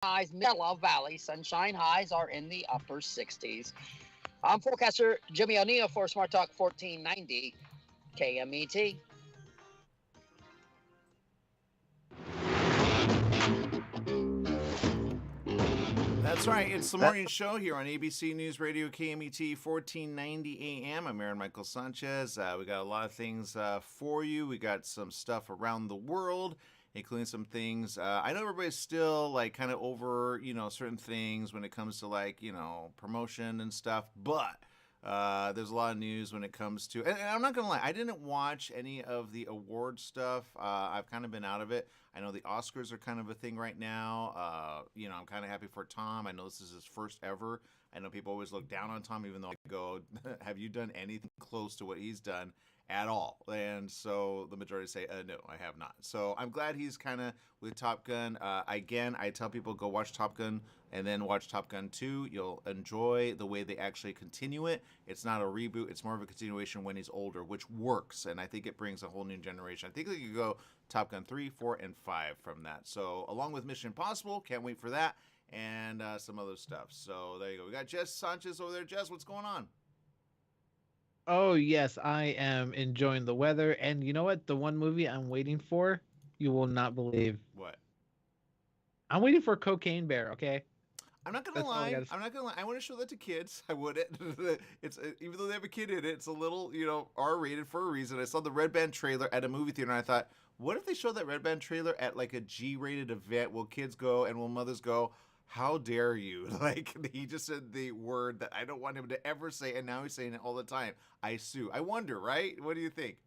highs, Mella Valley. Sunshine highs are in the upper 60s. I'm forecaster Jimmy O'Neill for Smart Talk 1490 KMET. That's right. It's the morning show here on ABC News Radio KMET 1490 AM. I'm Aaron Michael Sanchez. We got a lot of things for you. We got some stuff around the world, including some things. I know everybody's still like kind of over, certain things when it comes to like, promotion and stuff, but there's a lot of news when it comes to, and I'm not going to lie, I didn't watch any of the award stuff. I've kind of been out of it. I know the Oscars are kind of a thing right now. I'm kind of happy for Tom. I know this is his first ever. I know people always look down on Tom, even though I go, have you done anything close to what he's done at all? And so the majority say, no, I have not. So I'm glad he's kind of with Top Gun. Again, I tell people go watch Top Gun and then watch Top Gun 2. You'll enjoy the way they actually continue it. It's not a reboot. It's more of a continuation when he's older, which works. And I think it brings a whole new generation. I think they could go Top Gun 3, 4, and 5 from that. So along with Mission Impossible, can't wait for that, and some other stuff. So there you go. We got Jess Sanchez over there. Jess, what's going on? Oh, yes, I am enjoying the weather. And you know what? The one movie I'm waiting for, you will not believe. What? I'm waiting for Cocaine Bear, okay? I'm not gonna That's all I lie. gotta say. I'm not gonna lie. I want to show that to kids. I wouldn't. It's even though they have a kid in it, it's a little R-rated for a reason. I saw the Red Band trailer at a movie theater, and I thought, what if they show that Red Band trailer at like a G-rated event? Will kids go and will mothers go? How dare you? Like he just said the word that I don't want him to ever say, and now he's saying it all the time. I sue. I wonder, right? What do you think?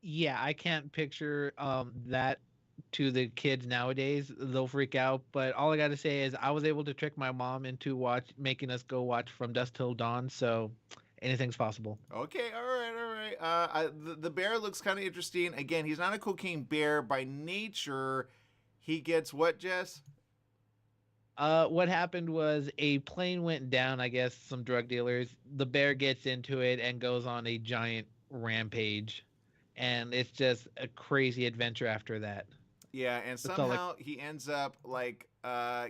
Yeah, I can't picture that to the kids nowadays. They'll freak out. But all I gotta say is I was able to trick my mom into making us go watch From Dusk Till Dawn. So anything's possible. Okay, all right, all right. The bear looks kind of interesting. Again, he's not a cocaine bear by nature. He gets what, Jess? What happened was a plane went down. I guess some drug dealers. The bear gets into it and goes on a giant rampage, and it's just a crazy adventure after that. Yeah, and That's all. somehow he ends up like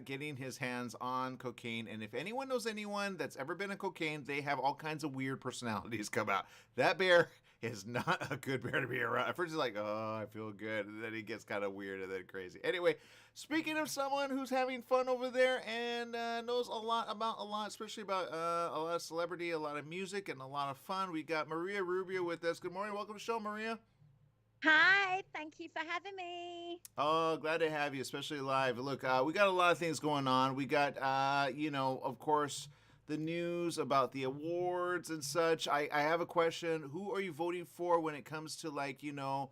getting his hands on cocaine. And if anyone knows anyone that's ever been on cocaine, they have all kinds of weird personalities come out. That bear is not a good bear to be around. At first, he's like, "Oh, I feel good," and then he gets kind of weird and then crazy. Anyway, speaking of someone who's having fun over there and knows a lot about a lot, especially about a lot of celebrity, a lot of music, and a lot of fun, we got Maria Rubio with us. Good morning, welcome to the show, Maria. Hi, thank you for having me. Oh, glad to have you, especially live. Look, we got a lot of things going on. We got, of course, the news about the awards and such. I have a question. Who are you voting for when it comes to like, film?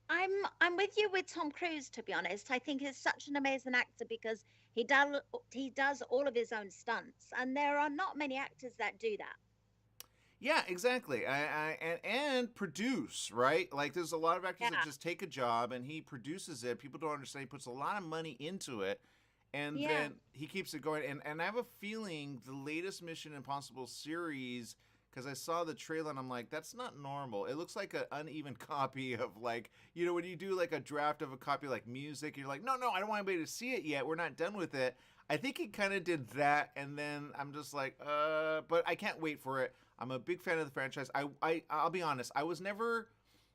I'm with you with Tom Cruise, to be honest. I think he's such an amazing actor because he does all of his own stunts, and there are not many actors that do that. Yeah, exactly. And produce, right? Like there's a lot of actors that Yeah, just take a job and he produces it. People don't understand. He puts a lot of money into it, and yeah. then he keeps it going. And I have a feeling the latest Mission Impossible series, because I saw the trailer and I'm like, that's not normal. It looks like an uneven copy of like, when you do like a draft of a copy like music, you're like, no, I don't want anybody to see it yet. We're not done with it. I think he kind of did that, and then I'm just like, but I can't wait for it. I'm a big fan of the franchise. I'll be honest. I was never,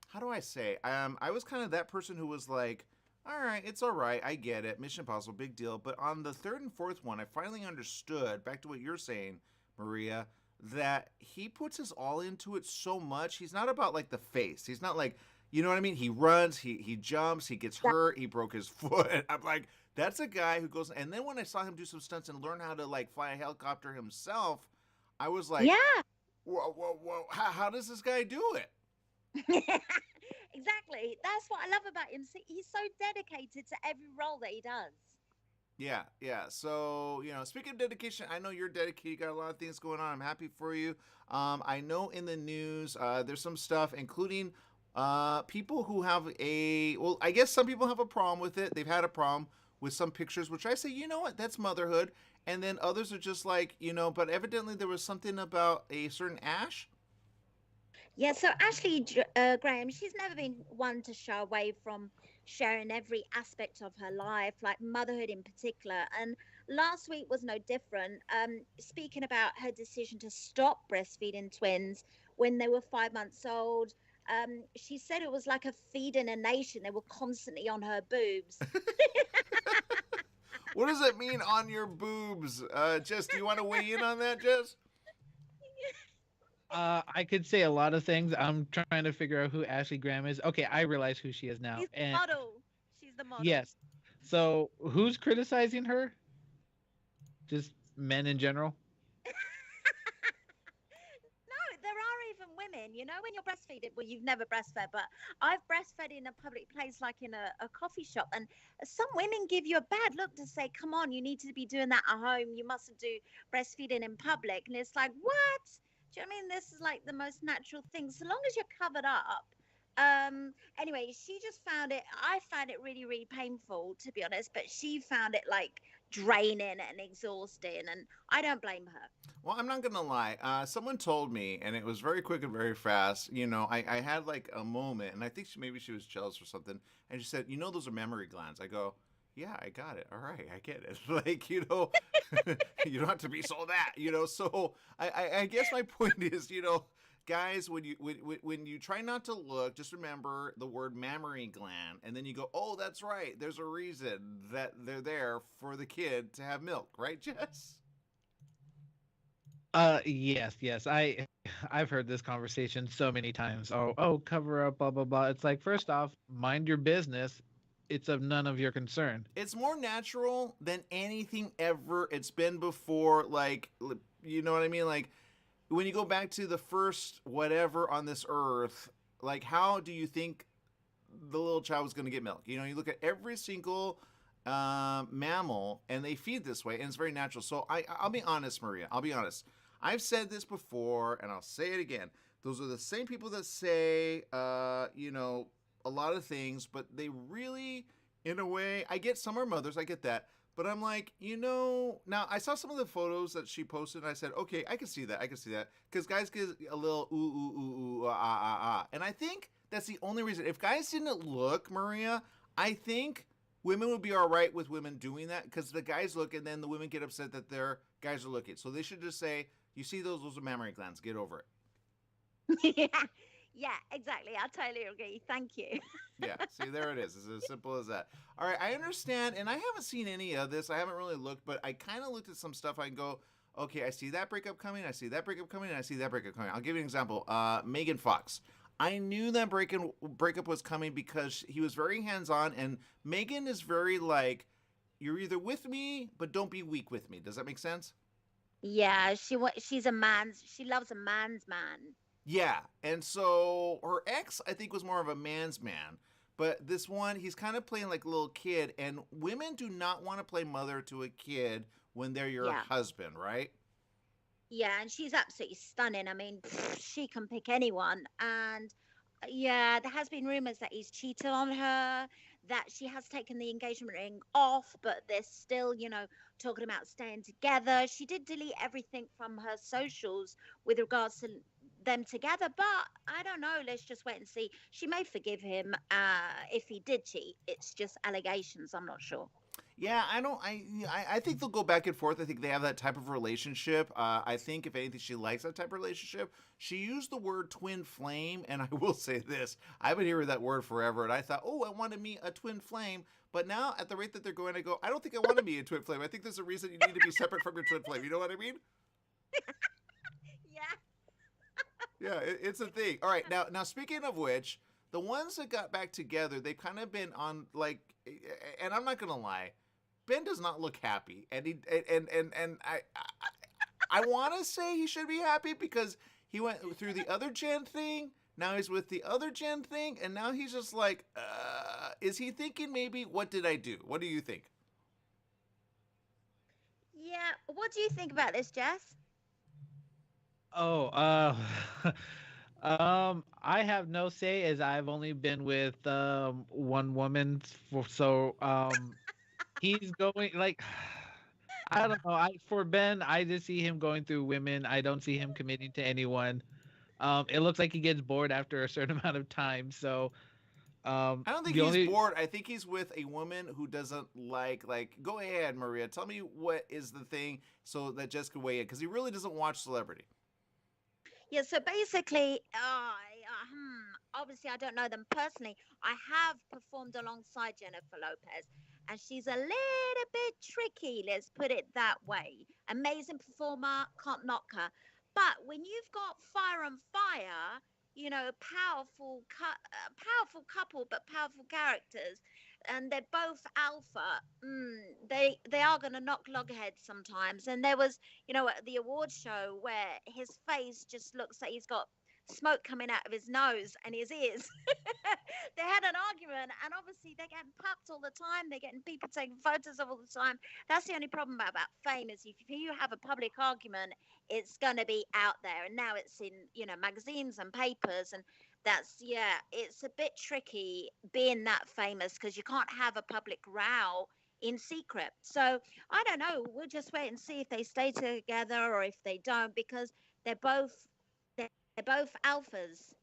how do I say? I was kind of that person who was like, all right, it's all right. I get it. Mission Impossible, big deal. But on the third and fourth one, I finally understood, back to what you're saying, Maria, that he puts his all into it so much. He's not about like the face. He's not like, you know what I mean? He runs, he jumps, he gets hurt, he broke his foot. I'm like, that's a guy who goes. And then when I saw him do some stunts and learn how to like fly a helicopter himself, I was like, Yeah. whoa, whoa, whoa. How does this guy do it? Exactly. That's what I love about him. He's so dedicated to every role that he does. Yeah, yeah. So, speaking of dedication, I know you're dedicated. You got a lot of things going on. I'm happy for you. I know in the news, there's some stuff, including people who have well, I guess some people have a problem with it. They've had a problem with some pictures, which I say, you know what, that's motherhood. And then others are just like, but evidently there was something about a certain Ash. Yeah, so Ashley Graham, she's never been one to shy away from sharing every aspect of her life, like motherhood in particular. And last week was no different. Speaking about her decision to stop breastfeeding twins when they were 5 months old, she said it was like a feeding a nation. They were constantly on her boobs. What does that mean on your boobs? Jess, do you want to weigh in on that, Jess? I could say a lot of things. I'm trying to figure out who Ashley Graham is. Okay, I realize who she is now. She's the And model. She's the model. yes. So who's criticizing her? Just men in general? No, there are even women, when you're breastfeeding. Well, you've never breastfed, but I've breastfed in a public place, like in a coffee shop. And some women give you a bad look to say, come on, you need to be doing that at home. You mustn't do breastfeeding in public. And it's like, what? Do you know what I mean? This is like the most natural thing. So long as you're covered up. Anyway, she just I found it really, really painful, to be honest, but she found it like draining and exhausting. And I don't blame her. Well, I'm not gonna lie. Someone told me, and it was very quick and very fast. I had like a moment, and I think maybe she was jealous or something, and she said, those are mammary glands." I go, "Yeah, I got it. All right, I get it." Like, you don't have to be so that. So I guess my point is, guys, when you try not to look, just remember the word mammary gland, and then you go, "Oh, that's right. There's a reason that they're there for the kid to have milk, right, Jess?" Yes. I've heard this conversation so many times. Oh, cover up, blah blah blah. It's like, first off, mind your business. It's of none of your concern. It's more natural than anything ever it's been before. Like, you know what I mean? Like, when you go back to the first whatever on this earth, like, how do you think the little child was going to get milk? You look at every single mammal, and they feed this way, and it's very natural. So I'll be honest, Maria. I'll be honest. I've said this before, and I'll say it again. Those are the same people that say, a lot of things, but they really, in a way, I get some are mothers, I get that. But I'm like, now I saw some of the photos that she posted, and I said, okay, I can see that. Because guys get a little ooh, ooh, ooh, ooh, ah, ah, ah. And I think that's the only reason. If guys didn't look, Maria, I think women would be all right with women doing that, because the guys look, and then the women get upset that their guys are looking. So they should just say, you see those are mammary glands. Get over it. Yeah, exactly. I totally agree. Thank you. Yeah, see, there it is. It's as simple as that. All right, I understand, and I haven't seen any of this. I haven't really looked, but I kind of looked at some stuff. I can go, okay, I see that breakup coming. I see that breakup coming, and I see that breakup coming. I'll give you an example. Megan Fox. I knew that breakup was coming because he was very hands-on, and Megan is very like, you're either with me, but don't be weak with me. Does that make sense? Yeah, she loves a man's man. Yeah, and so her ex, I think, was more of a man's man. But this one, he's kind of playing like a little kid, and women do not want to play mother to a kid when they're your husband, right? Yeah, and she's absolutely stunning. I mean, she can pick anyone. And yeah, there has been rumors that he's cheated on her, that she has taken the engagement ring off, but they're still, talking about staying together. She did delete everything from her socials with regards to them together, but I don't know. Let's just wait and see. She may forgive him if he did cheat. It's just allegations. I'm not sure. Yeah, I don't. I think they'll go back and forth. I think they have that type of relationship. I think if anything, she likes that type of relationship. She used the word twin flame, and I will say this: I've been hearing that word forever, and I thought, oh, I want to meet a twin flame. But now, at the rate that they're going, I go, I don't think I want to be a twin flame. I think there's a reason you need to be separate from your twin flame. You know what I mean? Yeah, it's a thing. All right, now speaking of which, the ones that got back together, they've kind of been on like, and I'm not gonna lie, Ben does not look happy, and I want to say he should be happy because he went through the other Jen thing. Now he's with the other Jen thing, and now he's just like, is he thinking maybe, what did I do? What do you think? Yeah, what do you think about this, Jess? Oh, I have no say as I've only been with one woman he's going like I don't know. For Ben, I just see him going through women. I don't see him committing to anyone. It looks like he gets bored after a certain amount of time. So I don't think the he's only bored. I think he's with a woman who doesn't like. Go ahead, Maria. Tell me what is the thing so that Jess can weigh in because he really doesn't watch Celebrity. Yeah, so basically, obviously, I don't know them personally. I have performed alongside Jennifer Lopez, and she's a little bit tricky, let's put it that way. Amazing performer, can't knock her. But when you've got Fire on Fire, powerful couple, but powerful characters, and they're both alpha. They are going to knock loggerheads sometimes. And there was at the award show where his face just looks like he's got smoke coming out of his nose and his ears. They had an argument, and obviously they're getting papped all the time. They're getting people taking photos of all the time. That's the only problem about fame is if you have a public argument, it's going to be out there. And now it's in, magazines and papers. And it's a bit tricky being that famous because you can't have a public row in secret. So I don't know. We'll just wait and see if they stay together or if they don't, because they're both alphas.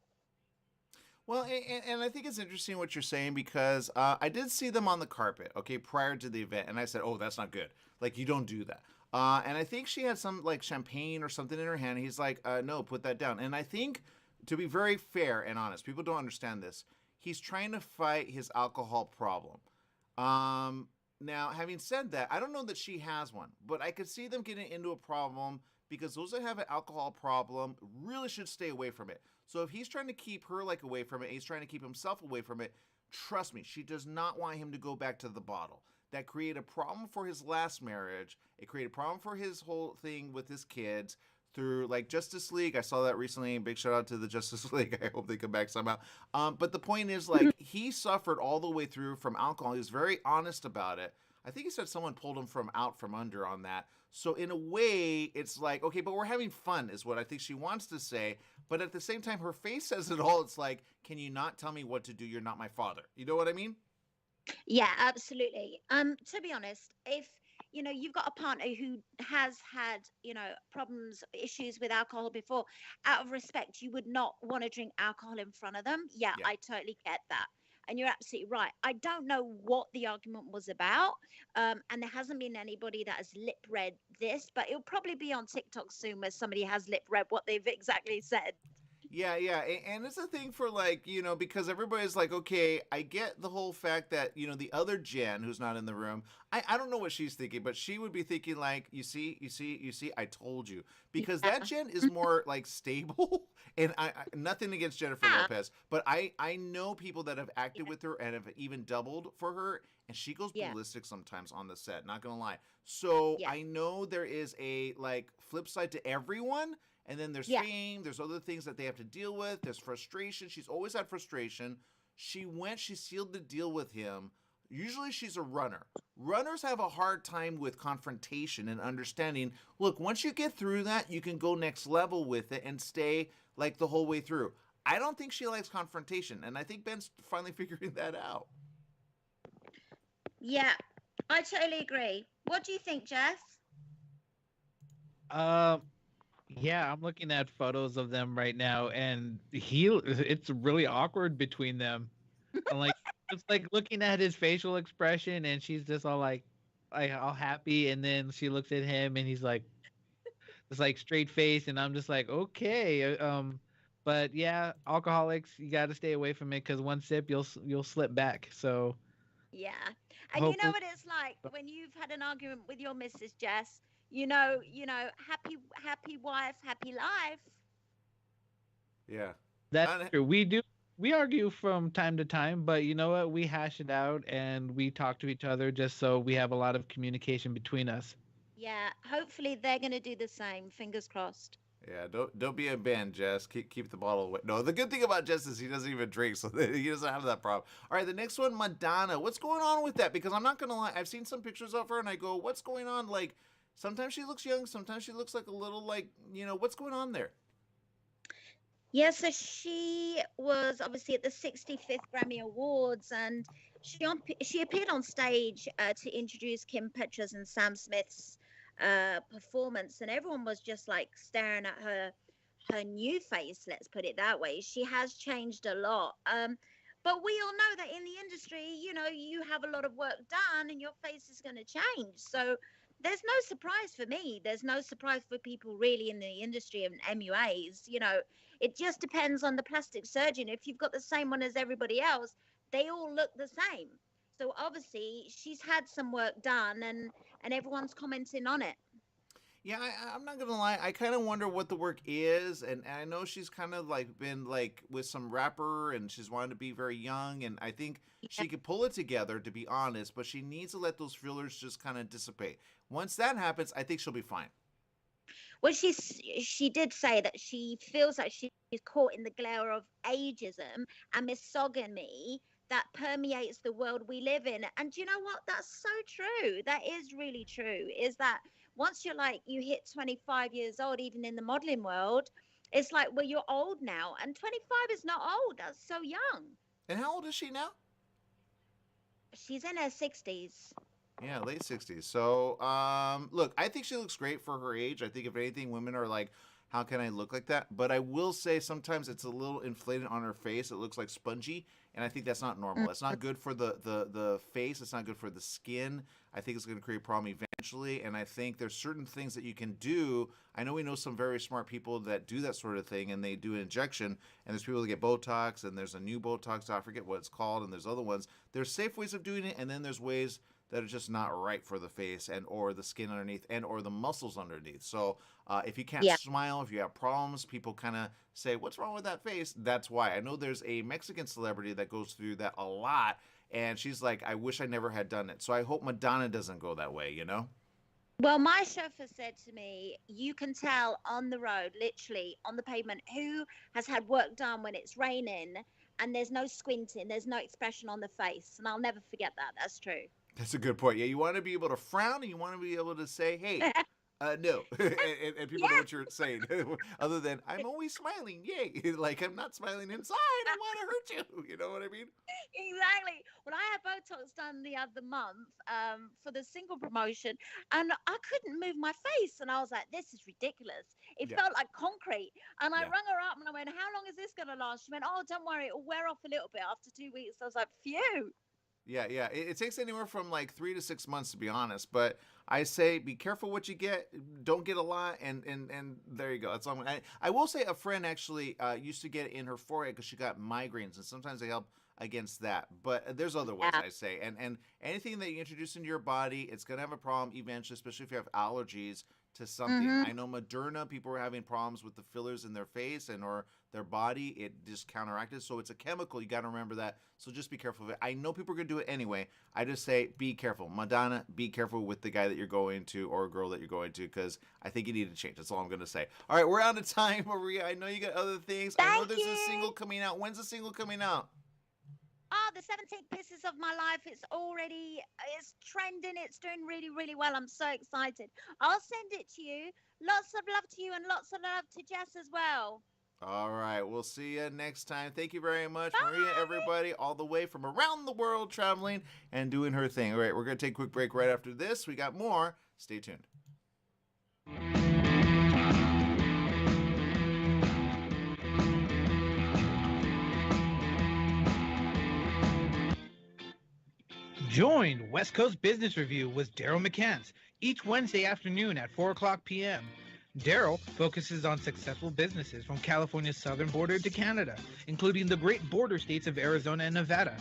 Well, and I think it's interesting what you're saying because I did see them on the carpet, okay, prior to the event, and I said, "Oh, that's not good. Like, you don't do that." And I think she had some like champagne or something in her hand. He's like, "No, put that down." And I think, to be very fair and honest, people don't understand this. He's trying to fight his alcohol problem. Now, having said that, I don't know that she has one, but I could see them getting into a problem because those that have an alcohol problem really should stay away from it. So if he's trying to keep her like away from it, and he's trying to keep himself away from it, trust me, she does not want him to go back to the bottle. That created a problem for his last marriage. It created a problem for his whole thing with his kids through like Justice League. I saw that recently. Big shout out to the Justice League. I hope they come back somehow. But the point is, like, he suffered all the way through from alcohol. He was very honest about it. I think he said someone pulled him out from under on that. So in a way, it's like, okay, but we're having fun is what I think she wants to say. But at the same time, her face says it all. It's like, can you not tell me what to do? You're not my father. You know what I mean? Yeah, absolutely. To be honest, if you've got a partner who has had, problems, issues with alcohol before, out of respect, you would not want to drink alcohol in front of them. Yeah, Yeah. I totally get that. And you're absolutely right. I don't know what the argument was about. And there hasn't been anybody that has lip read this, but it'll probably be on TikTok soon where somebody has lip read what they've exactly said. Yeah, yeah. And it's a thing for like, because everybody's like, okay, I get the whole fact that, the other Jen who's not in the room, I don't know what she's thinking, but she would be thinking like, you see, I told you. Because that Jen is more like stable. And I nothing against Jennifer Lopez, but I know people that have acted with her and have even doubled for her, and she goes ballistic sometimes on the set, not gonna lie. So I know there is a like flip side to everyone. And then there's fame, there's other things that they have to deal with, there's frustration. She's always had frustration. She sealed the deal with him. Usually she's a runner. Runners have a hard time with confrontation and understanding. Look, once you get through that, you can go next level with it and stay like the whole way through. I don't think she likes confrontation, and I think Ben's finally figuring that out. Yeah, I totally agree. What do you think, Jess? Yeah, I'm looking at photos of them right now, and it's really awkward between them. And like, it's like looking at his facial expression, and she's just all all happy, and then she looks at him, and he's like, it's like straight face, and I'm just like, okay, but yeah, alcoholics, you got to stay away from it because one sip, you'll slip back. So Yeah. And you know what it's like when you've had an argument with your Mrs. Jess, happy wife, happy life. Yeah. that's true. We argue from time to time, but you know what? We hash it out and we talk to each other just so we have a lot of communication between us. Yeah, hopefully they're going to do the same. Fingers crossed. Yeah, don't be a Ben, Jess. Keep the bottle away. No, the good thing about Jess is he doesn't even drink, so he doesn't have that problem. All right, the next one, Madonna. What's going on with that? Because I'm not gonna lie, I've seen some pictures of her, and I go, what's going on? Like, sometimes she looks young, sometimes she looks like a little like, what's going on there? Yeah, so she was obviously at the 65th Grammy Awards, and she appeared on stage to introduce Kim Petras and Sam Smith's performance, and everyone was just like staring at her new face, let's put it that way. She has changed a lot. But we all know that in the industry, you know, you have a lot of work done and your face is going to change. So there's no surprise for me. There's no surprise for people really in the industry of MUAs. You know, it just depends on the plastic surgeon. If you've got the same one as everybody else, they all look the same. So obviously she's had some work done and everyone's commenting on it. Yeah, I'm not gonna lie. I kind of wonder what the work is, and I know she's kind of like been like with some rapper, and she's wanted to be very young, and I think she could pull it together, to be honest. But she needs to let those fillers just kind of dissipate. Once that happens, I think she'll be fine. Well, she did say that she feels like she's caught in the glare of ageism and misogyny that permeates the world we live in. And do you know what? That's so true. That is really true. Is that once you hit 25 years old, even in the modeling world, it's like, well, you're old now. And 25 is not old. That's so young. And how old is she now? She's in her 60s. Yeah, late 60s. So, look, I think she looks great for her age. I think if anything, women are like, how can I look like that? But I will say sometimes it's a little inflated on her face. It looks like spongy, and I think that's not normal. It's not good for the face. It's not good for the skin. I think it's going to create a problem eventually, and I think there's certain things that you can do. I know we know some very smart people that do that sort of thing, and they do an injection, and there's people that get Botox, and there's a new Botox, I forget what it's called, and there's other ones. There's safe ways of doing it, and then there's ways that are just not right for the face and or the skin underneath and or the muscles underneath. So if you can't smile, if you have problems, people kind of say, what's wrong with that face? That's why. I know there's a Mexican celebrity that goes through that a lot, and she's like, I wish I never had done it. So I hope Madonna doesn't go that way, you know? Well, my chauffeur said to me, you can tell on the road, literally on the pavement, who has had work done when it's raining and there's no squinting, there's no expression on the face. And I'll never forget that. That's true. That's a good point. Yeah, you want to be able to frown, and you want to be able to say, hey, no. and people know what you're saying. Other than, I'm always smiling. Yay. Like, I'm not smiling inside. I want to hurt you. You know what I mean? Exactly. Well, I had Botox done the other month for the single promotion, and I couldn't move my face. And I was like, this is ridiculous. It felt like concrete. And I rung her up, and I went, how long is this going to last? She went, oh, don't worry. It'll wear off a little bit after 2 weeks. I was like, phew. Yeah. It takes anywhere from like 3 to 6 months, to be honest. But I say be careful what you get. Don't get a lot, and there you go. That's all. I will say a friend actually used to get it in her forehead because she got migraines, and sometimes they help against that. But there's other ways, I say. And anything that you introduce into your body, it's going to have a problem eventually, especially if you have allergies to something. I know Moderna, people were having problems with the fillers in their face and or their body. It just counteracted. So it's a chemical. You got to remember that. So just be careful of it. I know people are going to do it anyway. I just say be careful. Madonna, be careful with the guy that you're going to or a girl that you're going to, because I think you need to change. That's all I'm going to say. All right, we're out of time, Maria. I know you got other things. I know there's a single coming out. When's the single coming out? Oh, the 17 Pieces of My Life. It's trending. It's doing really, really well. I'm so excited. I'll send it to you. Lots of love to you and lots of love to Jess as well. All right. We'll see you next time. Thank you very much, Bye. Maria, everybody, all the way from around the world traveling and doing her thing. All right. We're going to take a quick break right after this. We got more. Stay tuned. Join West Coast Business Review with Daryl McCants each Wednesday afternoon at 4 o'clock p.m. Daryl focuses on successful businesses from California's southern border to Canada, including the great border states of Arizona and Nevada.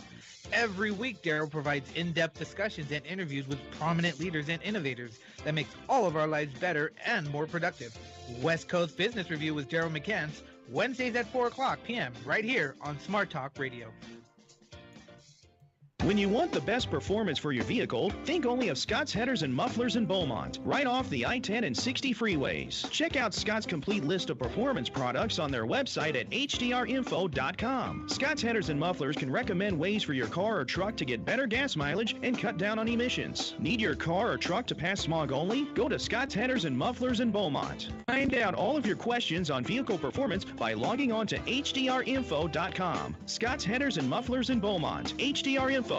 Every week, Daryl provides in-depth discussions and interviews with prominent leaders and innovators that makes all of our lives better and more productive. West Coast Business Review with Daryl McCants, Wednesdays at 4 o'clock p.m. right here on Smart Talk Radio. When you want the best performance for your vehicle, think only of Scott's Headers and Mufflers in Beaumont, right off the I-10 and 60 freeways. Check out Scott's complete list of performance products on their website at hdrinfo.com. Scott's Headers and Mufflers can recommend ways for your car or truck to get better gas mileage and cut down on emissions. Need your car or truck to pass smog only? Go to Scott's Headers and Mufflers in Beaumont. Find out all of your questions on vehicle performance by logging on to hdrinfo.com. Scott's Headers and Mufflers in Beaumont, hdrinfo.com.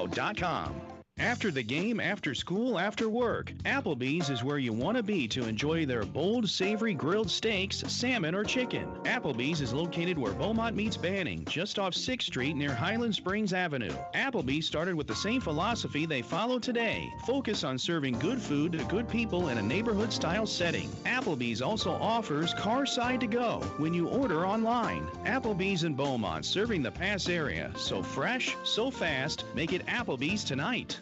After the game, after school, after work, Applebee's is where you want to be to enjoy their bold, savory grilled steaks, salmon, or chicken. Applebee's is located where Beaumont meets Banning, just off 6th Street near Highland Springs Avenue. Applebee's started with the same philosophy they follow today. Focus on serving good food to good people in a neighborhood-style setting. Applebee's also offers car side to go when you order online. Applebee's in Beaumont, serving the Pass area. So fresh, so fast, make it Applebee's tonight.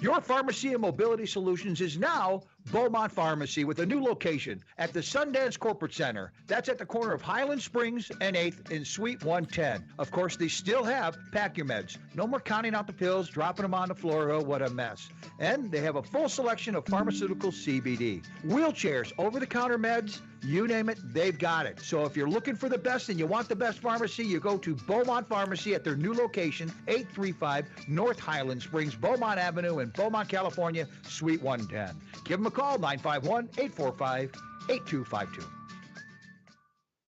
Your Pharmacy and Mobility Solutions is now Beaumont Pharmacy with a new location at the Sundance Corporate Center. That's at the corner of Highland Springs and 8th in Suite 110. Of course, they still have Pack Your Meds. No more counting out the pills, dropping them on the floor. Oh, what a mess. And they have a full selection of pharmaceutical CBD. Wheelchairs, over-the-counter meds, you name it, they've got it. So if you're looking for the best and you want the best pharmacy, you go to Beaumont Pharmacy at their new location, 835 North Highland Springs, Beaumont Avenue in Beaumont, California, Suite 110. Give them a call, 951-845-8252.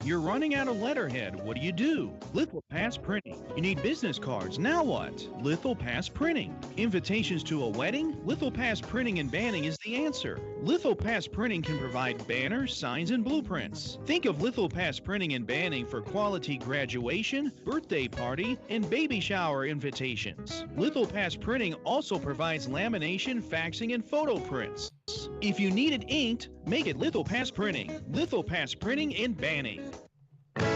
You're running out of letterhead. What do? Lithopass Printing. You need business cards. Now what? Lithopass Printing. Invitations to a wedding? Lithopass Printing and Banning is the answer. Lithopass Printing can provide banners, signs, and blueprints. Think of Lithopass Printing and Banning for quality graduation, birthday party, and baby shower invitations. Lithopass Printing also provides lamination, faxing, and photo prints. If you need it inked, make it Lithopass Printing. Lithopass Printing and Banning. That's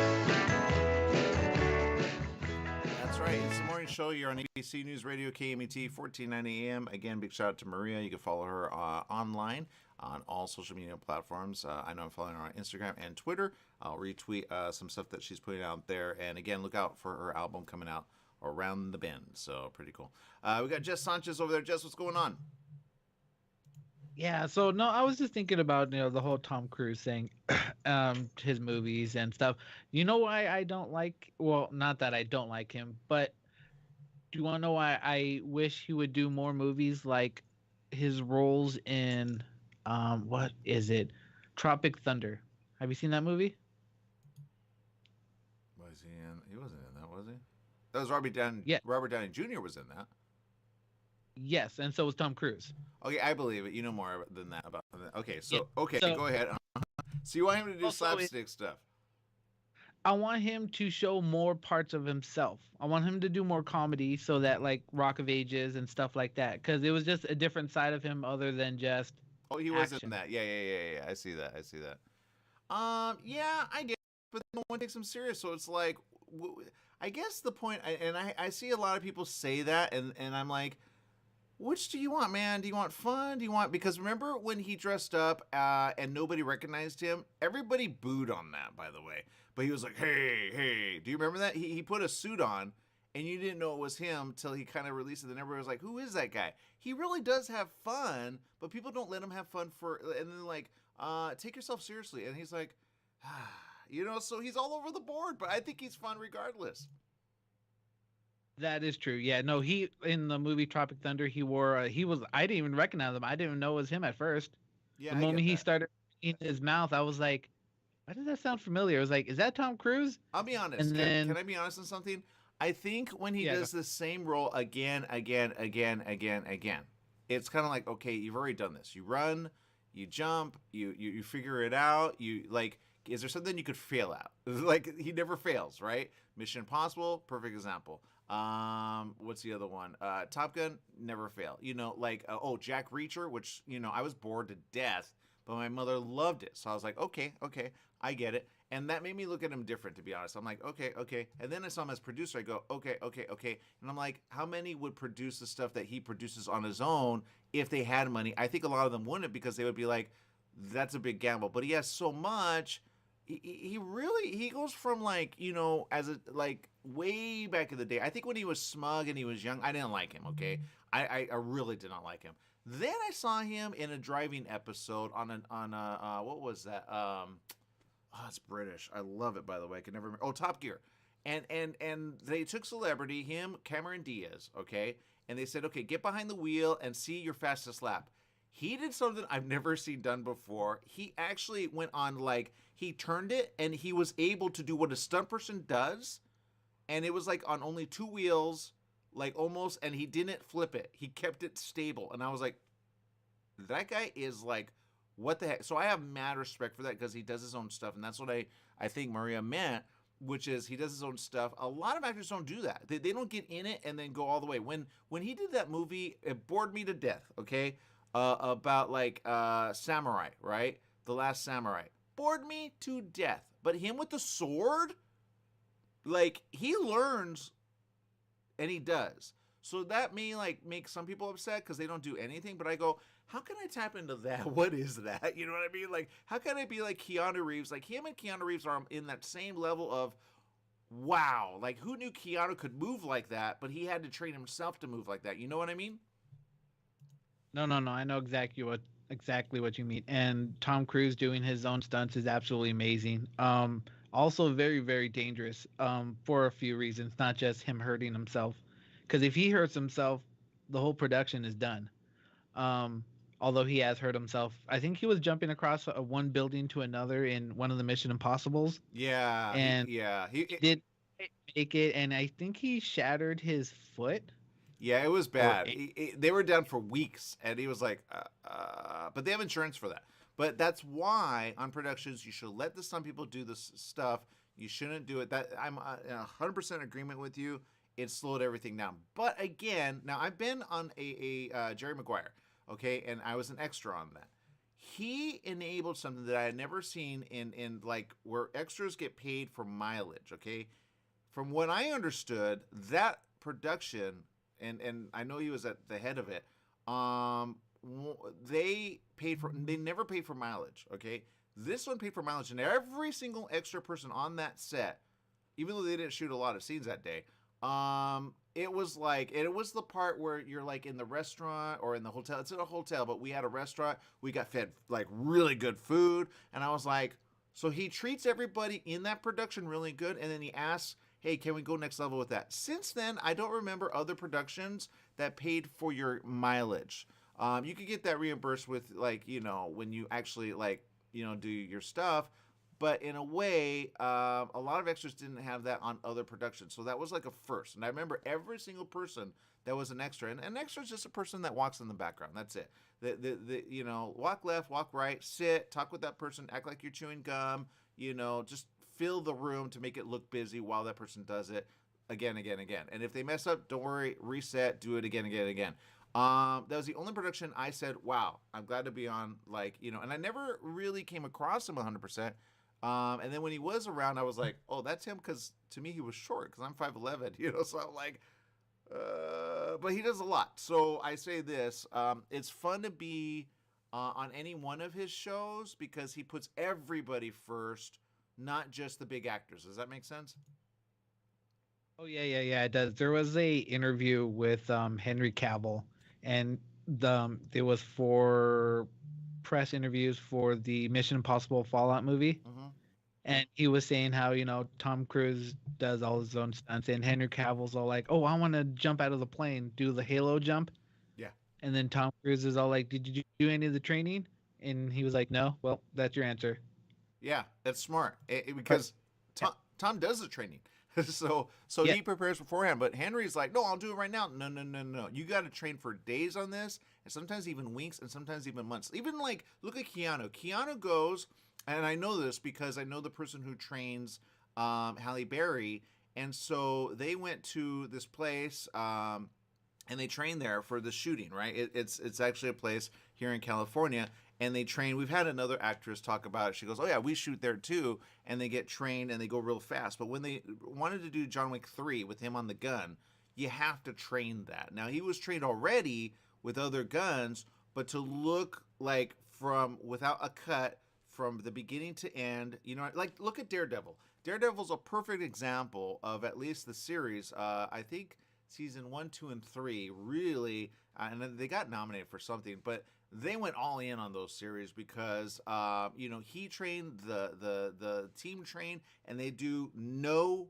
right. It's the morning show. You're on ABC News Radio, KMET, 1490 AM. Again, big shout out to Maria. You can follow her online on all social media platforms. I know I'm following her on Instagram and Twitter. I'll retweet some stuff that she's putting out there. And again, look out for her album coming out around the bend. So pretty cool. We got Jess Sanchez over there. Jess, what's going on? Yeah, so no, I was just thinking about, the whole Tom Cruise thing, his movies and stuff. You know why I don't like, well, not that I don't like him, but do you want to know why I wish he would do more movies like his roles in, what is it? Tropic Thunder. Have you seen that movie? Was he in? He wasn't in that, was he? That was Robert Downey. Yeah. Robert Downey Jr. was in that. Yes, and so was Tom Cruise. Okay, I believe it. You know more than that about that. Okay, so go ahead. So you want him to do slapstick stuff? I want him to show more parts of himself. I want him to do more comedy, so that like Rock of Ages and stuff like that, because it was just a different side of him other than just. Oh, he was in that. Yeah. I see that. Yeah, I get it, but no one takes him serious. So it's like, I guess the point, and I see a lot of people say that, and I'm like, which do you want, man? Do you want fun? Do you want, because remember when he dressed up and nobody recognized him? Everybody booed on that, by the way. But he was like, hey. Do you remember that? He put a suit on and you didn't know it was him till he kind of released it. Then everybody was like, who is that guy? He really does have fun, but people don't let him have fun and then like, take yourself seriously. And he's like, so he's all over the board, but I think he's fun regardless. That is true. Yeah, no, he in the movie Tropic Thunder, he wore I didn't even recognize him. I didn't even know it was him at first. Yeah, the moment he started in his mouth, I was like, why does that sound familiar? I was like, is that Tom Cruise? I'll be honest. And then, can I be honest on something? I think when he does the same role again, it's kind of like, okay, you've already done this. You run, you jump, you figure it out. You like, is there something you could fail at? Like, he never fails, right? Mission Impossible, perfect example. What's the other one? Top Gun, never fail. Jack Reacher, which, I was bored to death, but my mother loved it. So I was like, okay, I get it. And that made me look at him different, to be honest. I'm like, okay. And then I saw him as producer. I go, okay. And I'm like, how many would produce the stuff that he produces on his own if they had money? I think a lot of them wouldn't, because they would be like, that's a big gamble. But he has so much. He goes from like, as a, like, way back in the day. I think when he was smug and he was young, I didn't like him, okay? I really did not like him. Then I saw him in a driving episode on what was that? It's British. I love it, by the way. I can never remember. Oh, Top Gear. And they took celebrity, him, Cameron Diaz, okay? And they said, okay, get behind the wheel and see your fastest lap. He did something I've never seen done before. He actually went on, like, he turned it and he was able to do what a stunt person does. And it was like on only two wheels, like almost, and he didn't flip it. He kept it stable, and I was like, that guy is like, what the heck? So I have mad respect for that because he does his own stuff, and that's what I think Maria meant, which is he does his own stuff. A lot of actors don't do that. They don't get in it and then go all the way. When he did that movie, it bored me to death, okay? About like Samurai, right? The Last Samurai. Bored me to death. But him with the sword, like, he learns and he does. So that may like make some people upset because they don't do anything, but I go, how can I tap into that? What is that? You know what I mean? Like, how can I be like Keanu Reeves? Like, him and Keanu Reeves are in that same level of, wow. Like, who knew Keanu could move like that, but he had to train himself to move like that. You know what I mean? No. I know exactly what you mean. And Tom Cruise doing his own stunts is absolutely amazing. Also very, very dangerous. For a few reasons, not just him hurting himself. Because if he hurts himself, the whole production is done. Although he has hurt himself. I think he was jumping across one building to another in one of the Mission Impossibles. Yeah. And he did make it, and I think he shattered his foot. Yeah, it was bad. They were down for weeks, and he was like, but they have insurance for that. But that's why on productions you should let the stunt people do this stuff. You shouldn't do it. That I'm 100% agreement with you. It slowed everything down. But again, now I've been on a Jerry Maguire, okay, and I was an extra on that. He enabled something that I had never seen in like where extras get paid for mileage, okay? From what I understood, that production, and I know he was at the head of it, they never paid for mileage, okay? This one paid for mileage, and every single extra person on that set, even though they didn't shoot a lot of scenes that day, it was the part where you're like in the restaurant or in the hotel. It's in a hotel, but we had a restaurant. We got fed like really good food. And I was like, so he treats everybody in that production really good. And then he asks, hey, can we go next level with that? Since then, I don't remember other productions that paid for your mileage. You could get that reimbursed with like, you know, when you actually like, you know, do your stuff. But in a way, a lot of extras didn't have that on other productions. So that was like a first. And I remember every single person that was an extra. And an extra is just a person that walks in the background. That's it. You know, walk left, walk right, sit, talk with that person, act like you're chewing gum, you know, just fill the room to make it look busy while that person does it again. And if they mess up, don't worry, reset, do it again. That was the only production I said, wow, I'm glad to be on, like, you know, and I never really came across him 100%. And then when he was around, I was like, oh, that's him, because to me he was short, because I'm 5'11", you know, so I'm like, but he does a lot. So I say this, it's fun to be on any one of his shows because he puts everybody first, not just the big actors. Does that make sense? Oh yeah, it does. There was a interview with Henry Cavill, and it was for press interviews for the Mission Impossible Fallout movie. Mm-hmm. And he was saying how, you know, Tom Cruise does all his own stunts, and Henry Cavill's all like, oh, I want to jump out of the plane, do the halo jump. Yeah. And then Tom Cruise is all like, did you do any of the training? And he was like, no. Well, that's your answer. Yeah, that's smart. Because Tom does the training. so yeah. He prepares beforehand. But Henry's like, no, I'll do it right now. No. You got to train for days on this, and sometimes even weeks, and sometimes even months. Even like, look at Keanu. Keanu goes, and I know this because I know the person who trains Halle Berry, and so they went to this place, and they trained there for the shooting. Right? It's actually a place here in California. And they train. We've had another actress talk about it. She goes, oh, yeah, we shoot there, too. And they get trained, and they go real fast. But when they wanted to do John Wick 3 with him on the gun, you have to train that. Now, he was trained already with other guns, but to look like without a cut from the beginning to end, you know, like look at Daredevil. Daredevil's a perfect example of at least the series. I think season 1, 2, and 3 really, and they got nominated for something, but they went all in on those series because, you know, he trained, the team trained, and they do no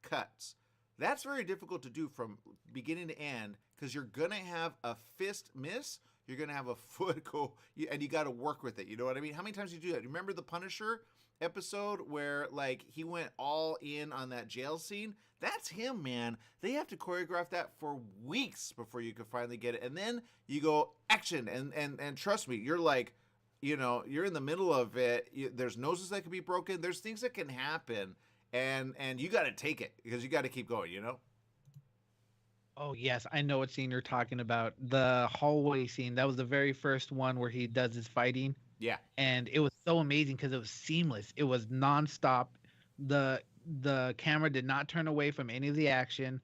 cuts. That's very difficult to do from beginning to end because you're going to have a fist miss. you're going to have a foot go, and you got to work with it. You know what I mean? How many times do you do that? Remember the Punisher episode where, like, he went all in on that jail scene? That's him, man. They have to choreograph that for weeks before you can finally get it. And then you go action, and trust me, you're like, you know, you're in the middle of it. There's noses that can be broken. There's things that can happen, and you got to take it because you got to keep going, you know? Oh, yes. I know what scene you're talking about. The hallway scene. That was the very first one where he does his fighting. Yeah. And it was so amazing because it was seamless. It was nonstop. The camera did not turn away from any of the action,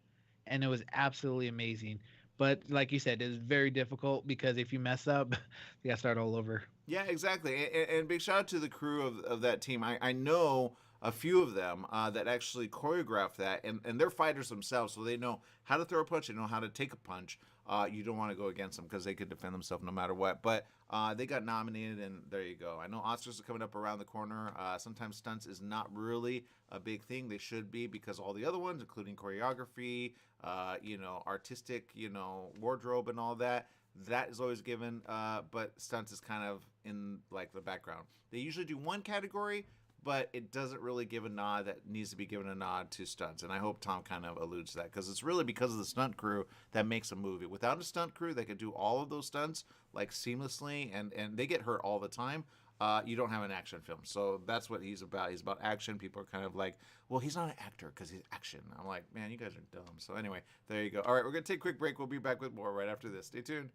and it was absolutely amazing. But like you said, it's very difficult because if you mess up, you got to start all over. Yeah, exactly. And big shout out to the crew of that team. I know a few of them that actually choreograph that, and they're fighters themselves, so they know how to throw a punch, they know how to take a punch. You don't want to go against them because they could defend themselves no matter what. But they got nominated, and there you go. I know Oscars are coming up around the corner. Sometimes stunts is not really a big thing. They should be, because all the other ones, including choreography, artistic, wardrobe and all that is always given. But stunts is kind of in like the background. They usually do one category, but it doesn't really give a nod that needs to be given a nod to stunts. And I hope Tom kind of alludes to that, because it's really because of the stunt crew that makes a movie. Without a stunt crew that could do all of those stunts like seamlessly, and they get hurt all the time, you don't have an action film. So that's what he's about. He's about action. People are kind of like, well, he's not an actor because he's action. I'm like, man, you guys are dumb. So anyway, there you go. All right, we're going to take a quick break. We'll be back with more right after this. Stay tuned.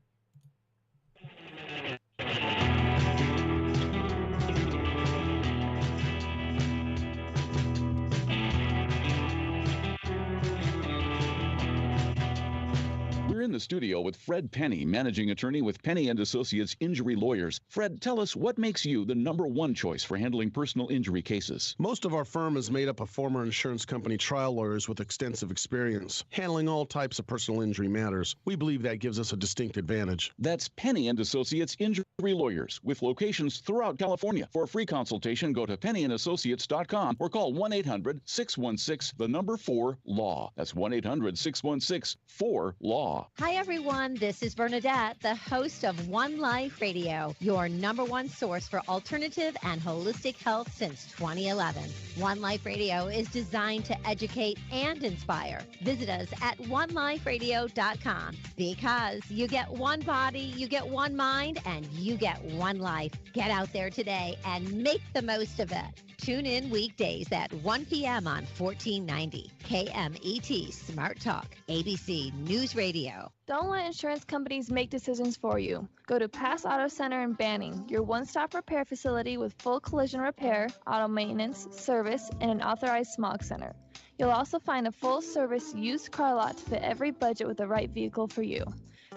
We're in the studio with Fred Penny, managing attorney with Penny & Associates Injury Lawyers. Fred, tell us what makes you the #1 choice for handling personal injury cases. Most of our firm is made up of former insurance company trial lawyers with extensive experience handling all types of personal injury matters. We believe that gives us a distinct advantage. That's Penny & Associates Injury Lawyers, with locations throughout California. For a free consultation, go to pennyandassociates.com or call 1-800-616-4-LAW. That's 1-800-616-4-LAW. Hi, everyone. This is Bernadette, the host of One Life Radio, your #1 source for alternative and holistic health since 2011. One Life Radio is designed to educate and inspire. Visit us at oneliferadio.com, because you get one body, you get one mind, and you get one life. Get out there today and make the most of it. Tune in weekdays at 1 p.m. on 1490 KMET Smart Talk, ABC News Radio. Don't let insurance companies make decisions for you. Go to Pass Auto Center in Banning, your one-stop repair facility with full collision repair, auto maintenance, service, and an authorized smog center. You'll also find a full-service used car lot to fit every budget with the right vehicle for you.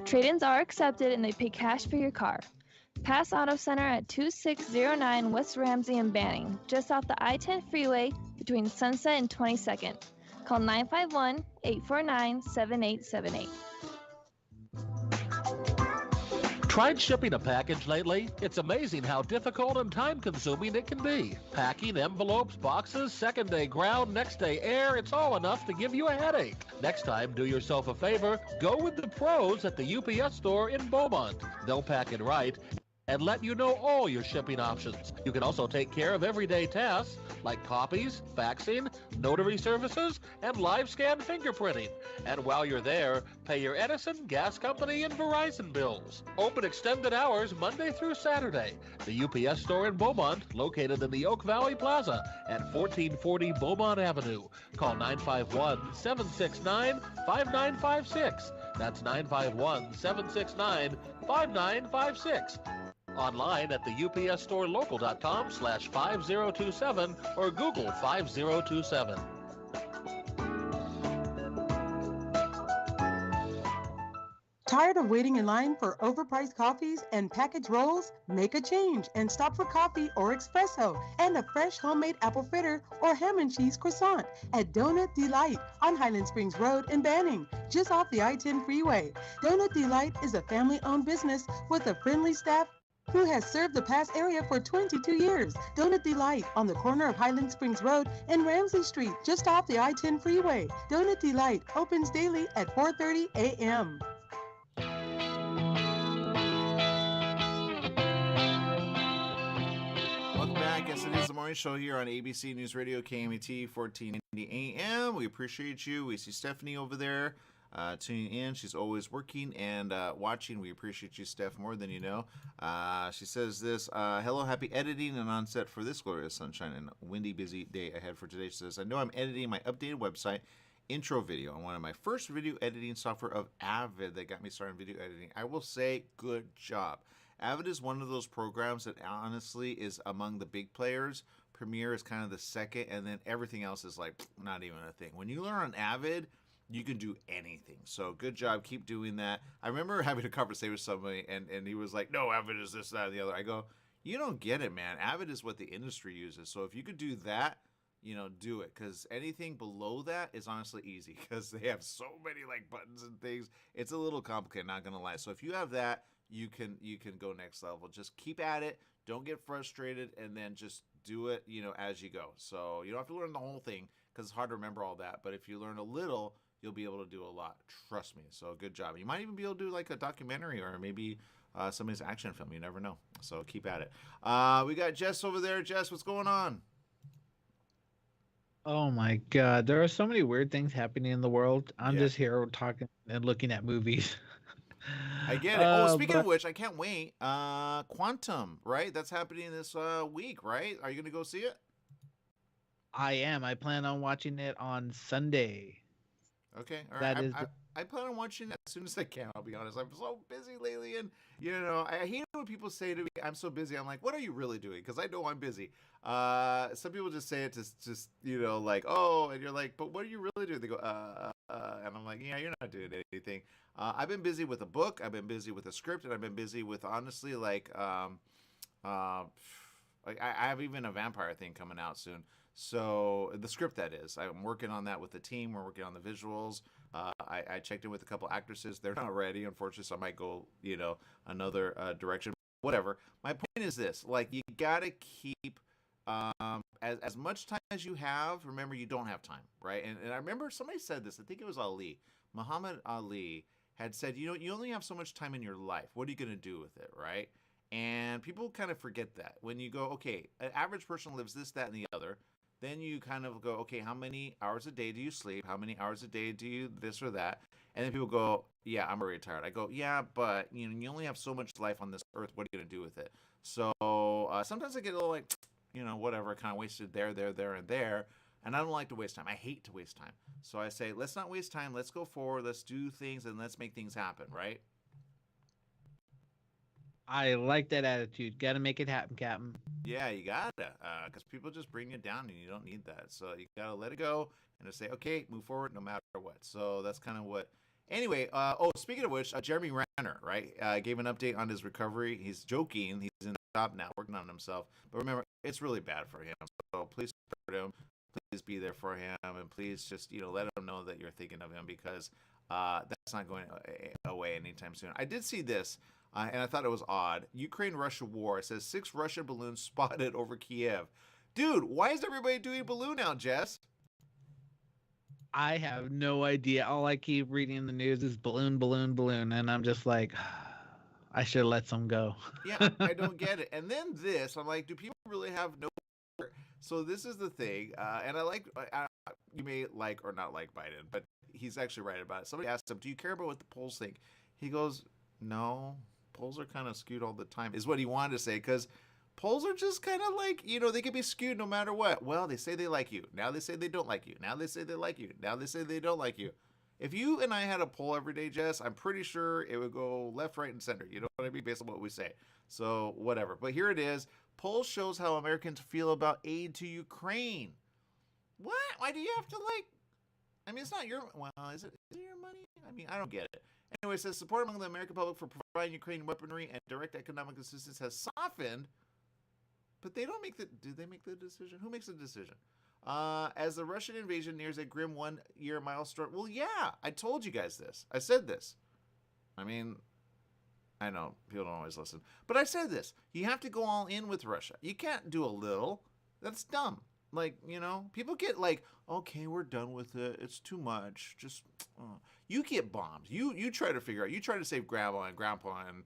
Trade-ins are accepted, and they pay cash for your car. Pass Auto Center at 2609 West Ramsey in Banning, just off the I-10 freeway between Sunset and 22nd. Call 951-849-7878. Tried shipping a package lately? It's amazing how difficult and time-consuming it can be. Packing, envelopes, boxes, second-day ground, next-day air, it's all enough to give you a headache. Next time, do yourself a favor, go with the pros at the UPS store in Beaumont. They'll pack it right and let you know all your shipping options. You can also take care of everyday tasks like copies, faxing, notary services, and live scan fingerprinting. And while you're there, pay your Edison, gas company, and Verizon bills. Open extended hours Monday through Saturday. The UPS store in Beaumont, located in the Oak Valley Plaza at 1440 Beaumont Avenue. Call 951-769-5956. That's 951-769-5956. Online at the upsstorelocal.com/5027 or Google 5027. Tired of waiting in line for overpriced coffees and packaged rolls? Make a change and stop for coffee or espresso and a fresh homemade apple fritter or ham and cheese croissant at Donut Delight on Highland Springs Road in Banning, just off the I-10 freeway. Donut Delight is a family-owned business with a friendly staff who has served the past area for 22 years. Donut Delight on the corner of Highland Springs Road and Ramsey Street, just off the I-10 freeway. Donut Delight opens daily at 4:30 a.m. Yes, it is the morning show here on ABC News Radio, KMET 1490 AM. We appreciate you. We see Stephanie over there tuning in. She's always working and watching. We appreciate you, Steph, more than you know. She says this, hello, happy editing and onset for this glorious sunshine and windy, busy day ahead for today. She says, I know I'm editing my updated website intro video on one of my first video editing software of Avid that got me started in video editing. I will say, good job. Avid is one of those programs that honestly is among the big players. Premiere is kind of the second, and then everything else is like not even a thing. When you learn on Avid, you can do anything. So good job. Keep doing that. I remember having a conversation with somebody, and he was like, no, Avid is this, that, and the other. I go, you don't get it, man. Avid is what the industry uses. So if you could do that, do it, because anything below that is honestly easy because they have so many like buttons and things. It's a little complicated, not gonna lie. So if you have that, you can go next level. Just keep at it. Don't get frustrated, and then just do it, as you go. So you don't have to learn the whole thing because it's hard to remember all that. But if you learn a little, you'll be able to do a lot. Trust me. So good job. You might even be able to do like a documentary or maybe somebody's action film. You never know. So keep at it. We got Jess over there. Jess, what's going on? Oh my God, there are so many weird things happening in the world. I'm just here talking and looking at movies. I get it. Speaking of which, I can't wait. Quantum, right? That's happening this week, right? Are you going to go see it? I am. I plan on watching it on Sunday. Okay. All right. I plan on watching it as soon as I can, I'll be honest. I'm so busy lately, and, I hate when people say to me, I'm so busy. I'm like, what are you really doing? Because I know I'm busy. Some people just say it to just, like, oh, and you're like, but what are you really doing? They go, and I'm like, yeah, you're not doing anything. I've been busy with a book. I've been busy with a script, and I've been busy with, honestly, like I have even a vampire thing coming out soon. So the script, that is, I'm working on that with the team. We're working on the visuals. I checked in with a couple actresses. They're not ready, unfortunately, so I might go, another direction. Whatever. My point is this: like, you gotta keep as much time as you have. Remember, you don't have time, right? And I remember somebody said this. I think it was Ali, Muhammad Ali, had said, you only have so much time in your life. What are you gonna do with it, right? And people kind of forget that when you go, okay, an average person lives this, that, and the other. Then you kind of go, okay, how many hours a day do you sleep? How many hours a day do you this or that? And then people go, yeah, I'm already tired. I go, yeah, but you only have so much life on this earth. What are you going to do with it? So sometimes I get a little like, whatever, kind of wasted there, and there. And I don't like to waste time. I hate to waste time. So I say, let's not waste time. Let's go forward. Let's do things, and let's make things happen, right? I like that attitude. Got to make it happen, Captain. Yeah, you gotta, because people just bring you down, and you don't need that. So you gotta let it go and just say, okay, move forward no matter what. So that's kind of what. Anyway, speaking of which, Jeremy Renner, right, gave an update on his recovery. He's joking. He's in the shop now, working on himself. But remember, it's really bad for him. So please support him. Please be there for him, and please just let him know that you're thinking of him, because that's not going away anytime soon. I did see this. And I thought it was odd. Ukraine-Russia war. It says 6 Russian balloons spotted over Kiev. Dude, why is everybody doing balloon now, Jess? I have no idea. All I keep reading in the news is balloon, balloon, balloon. And I'm just like, I should have let some go. Yeah, I don't get it. And then this, I'm like, do people really have no... So this is the thing. And you may like or not like Biden, but he's actually right about it. Somebody asked him, do you care about what the polls think? He goes, no. Polls are kind of skewed all the time, is what he wanted to say, because polls are just kind of like, they can be skewed no matter what. Well, they say they like you. Now they say they don't like you. Now they say they like you. Now they say they don't like you. If you and I had a poll every day, Jess, I'm pretty sure it would go left, right, and center. You know what I mean? Based on what we say. So whatever. But here it is. Poll shows how Americans feel about aid to Ukraine. What? Why do you have to it's not your, is it your money? I don't get it. Anyway, it says support among the American public for providing Ukraine weaponry and direct economic assistance has softened, but they don't make do they make the decision? Who makes the decision? As the Russian invasion nears a grim 1-year milestone. Well, yeah, I told you guys this. I said this. I know people don't always listen, but I said this. You have to go all in with Russia. You can't do a little. That's dumb. People get like, okay, we're done with it. It's too much. Just, you get bombed. You try to figure out, you try to save grandma and grandpa and,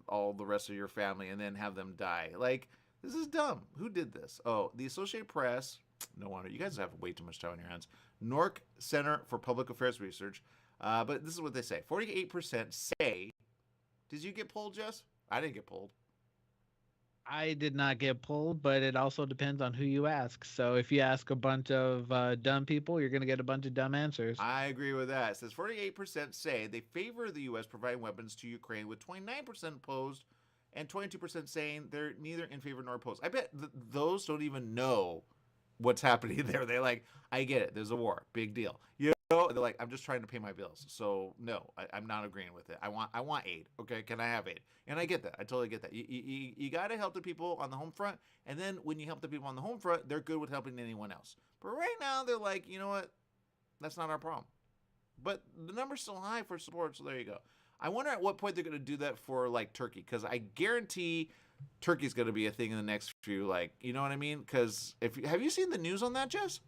all the rest of your family and then have them die. Like, This is dumb. Who did this? Oh, the Associated Press. No wonder. You guys have way too much time on your hands. NORC Center for Public Affairs Research. But this is what they say. 48% say. Did you get polled, Jess? I didn't get polled. I did not get pulled, but it also depends on who you ask. So if you ask a bunch of dumb people, you're going to get a bunch of dumb answers. I agree with that. It says 48% say they favor the U.S. providing weapons to Ukraine, with 29% opposed and 22% saying they're neither in favor nor opposed. I bet those don't even know what's happening there. They're like, I get it. There's a war. Big deal. You know, they're like, I'm just trying to pay my bills. So no, I'm not agreeing with it. I want aid. Okay, can I have aid? And I get that. I totally get that. You got to help the people on the home front. And then when you help the people on the home front, they're good with helping anyone else. But right now, they're like, you know what? That's not our problem. But the number's still high for support, so there you go. I wonder at what point they're going to do that for, like, Turkey, because I guarantee Turkey's going to be a thing in the next few, like, you know what I mean? Because have you seen the news on that, Jess?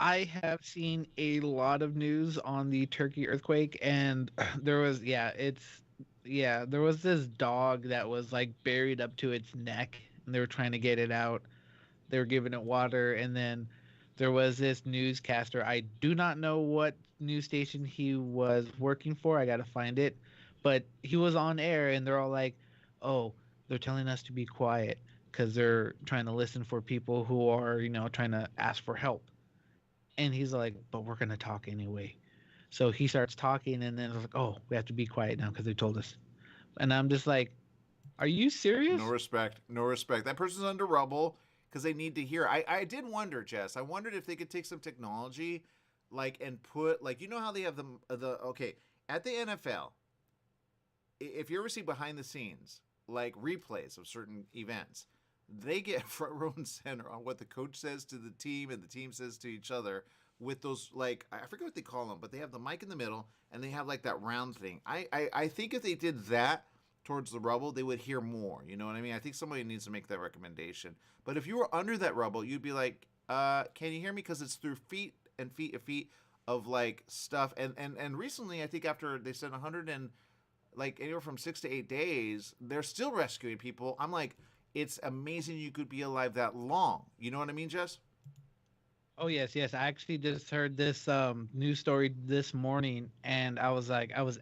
I have seen a lot of news on the Turkey earthquake, and there was there was this dog that was like buried up to its neck, and they were trying to get it out. They were giving it water, and then there was this newscaster. I do not know what news station he was working for. I got to find it, but he was on air, and they're all like, "Oh, they're telling us to be quiet because they're trying to listen for people who are, trying to ask for help." And he's like, "But we're going to talk anyway." So he starts talking, and then it's like, "Oh, we have to be quiet now because they told us." And I'm just like, are you serious? No respect. No respect. That person's under rubble because they need to hear. I did wonder, Jess. I wondered if they could take some technology, like, and put, like, you know how they have okay, at the NFL, if you ever see behind the scenes, like replays of certain events, they get front row and center on what the coach says to the team and the team says to each other with those, like, I forget what they call them, but they have the mic in the middle and they have like that round thing. I think if they did that towards the rubble, they would hear more. You know what I mean? I think somebody needs to make that recommendation. But if you were under that rubble, you'd be like, can you hear me? Because it's through feet and feet and feet of like stuff. And recently, I think after they said 100 and like anywhere from 6 to 8 days, they're still rescuing people. I'm like, it's amazing you could be alive that long. You know what I mean, Jess? Oh, yes. I actually just heard this news story this morning, and I was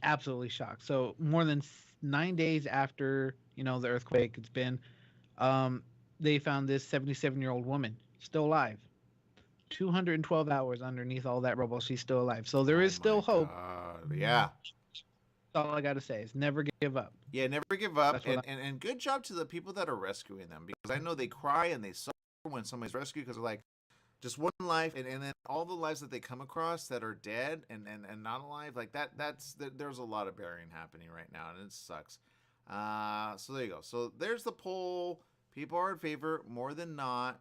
absolutely shocked. So more than 9 days after, the earthquake, it's been, they found this 77-year-old woman still alive. 212 hours underneath all that rubble, she's still alive. So there is still hope. Yeah. That's all I got to say is never give up. Yeah, never give up. And good job to the people that are rescuing them, because I know they cry and they suffer when somebody's rescued because they're like, just one life, and then all the lives that they come across that are dead and not alive, like there's a lot of burying happening right now, and it sucks. So there you go. So there's the poll. People are in favor more than not.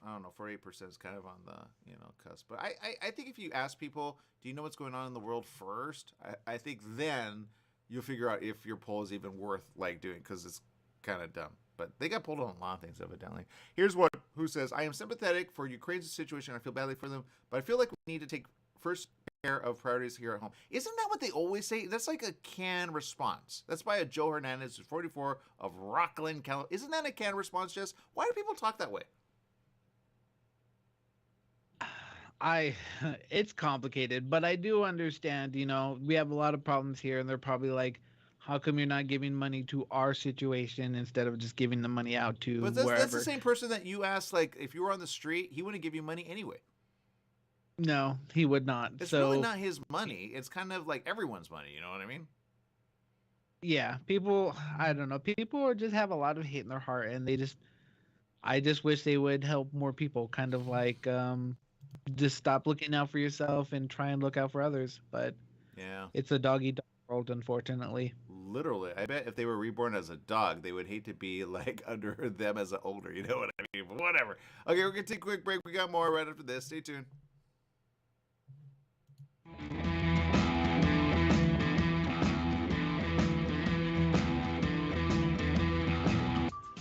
I don't know, 48% is kind of on the cusp. But I think if you ask people, do you know what's going on in the world first? I think then you'll figure out if your poll is even worth like doing, because it's kind of dumb. But they got pulled on a lot of things, evidently. Here's who says, I am sympathetic for Ukraine's situation. I feel badly for them, but I feel like we need to take first care of priorities here at home. Isn't that what they always say? That's like a canned response. That's by a Joe Hernandez, who's 44, of Rockland, California. Isn't that a canned response, Jess? Why do people talk that way? It's complicated, but I do understand, we have a lot of problems here, and they're probably like, how come you're not giving money to our situation instead of just giving the money out to wherever? That's the same person that you asked, like, if you were on the street, he wouldn't give you money anyway. No, he would not. It's really not his money. It's kind of like everyone's money. You know what I mean? Yeah, people, I don't know. People just have a lot of hate in their heart, and I just wish they would help more people. Kind of like, just stop looking out for yourself and try and look out for others. But yeah, it's a dog-eat-dog world, unfortunately. Literally, I bet if they were reborn as a dog, they would hate to be like under them as an older. You know what I mean? But whatever. Okay, we're gonna take a quick break. We got more right after this. Stay tuned.